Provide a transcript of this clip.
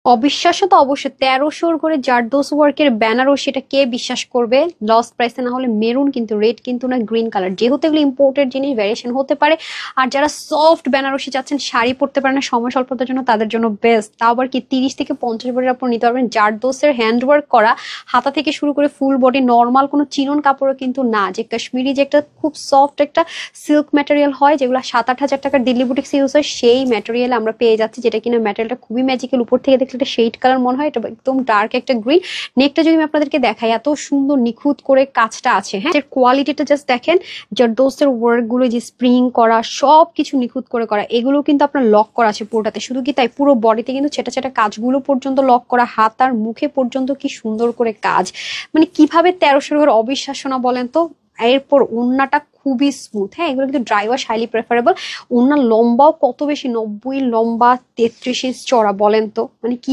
অবিশ্বাস্য তো অবশ্যই, 1300 করে জারদোস ওয়ার্কের বেনারসি, এটা কে বিশ্বাস করবে? লস প্রাইসে না হলে মেরুন কিন্তু, রেড কিন্তু না, গ্রিন কালার, যেহেতু এগুলো ইম্পোর্টেড জিনিস ভ্যারিয়েশন হতে পারে। আর যারা সফট বেনারসি চাচ্ছেন, শাড়ি পরতে পারে না সময় স্বল্পতার জন্য, তাদের জন্য বেস্ট। তাও আবার কি 30 থেকে 50 ভরের উপর নিতে পারবেন। জারদোসের হ্যান্ডওয়ার্ক করা, হাতা থেকে শুরু করে ফুল বডি, নর্মাল কোনো চিনন কাপড়ও কিন্তু না, যে কাশ্মীরি যে একটা খুব সফট একটা সিল্ক ম্যাটেরিয়াল হয়, যেগুলো 7-8 হাজার টাকার দিল্লি বুটিক্স ইউজ হয়, সেই ম্যাটেরিয়াল আমরা পেয়ে যাচ্ছি, যেটা কিনা ম্যাটেরিয়ালটা খুবই ম্যাজিক্যাল। উপর থেকে দেখলে একটা শেড কালার মনে হয়, এটা একদম ডার্ক একটা গ্রিন। নেকটা যদি আমি আপনাদেরকে দেখাই, এত সুন্দর নিখুঁত করে কাজটা আছে, হ্যাঁ, এর কোয়ালিটিটা জাস্ট দেখেন। জারদোসের ওয়ার্ক গুলো যে স্প্রিং করা, সব কিছু নিখুঁত করে করা, এগুলো কিন্তু আপনার লক করা আছে পুরোটাতে। শুধু কি তাই, পুরো বডিতে কিন্তু ছেটা ছেটা কাজগুলো পর্যন্ত লক করা, হাত আর মুখে পর্যন্ত কি সুন্দর করে কাজ। মানে কিভাবে 1300 ঘর অবিশ্বাস্য না বলেন তো। এরপর ওড়নাটা খুবই স্মুথ, হ্যাঁ, এগুলো কিন্তু ড্রাই ওয়াশ হাইলি প্রেফারেবল। ওড়নার লম্বাও কত বেশি, 90 লম্বা, 33 ইঞ্চ চড়া, বলেন তো মানে কি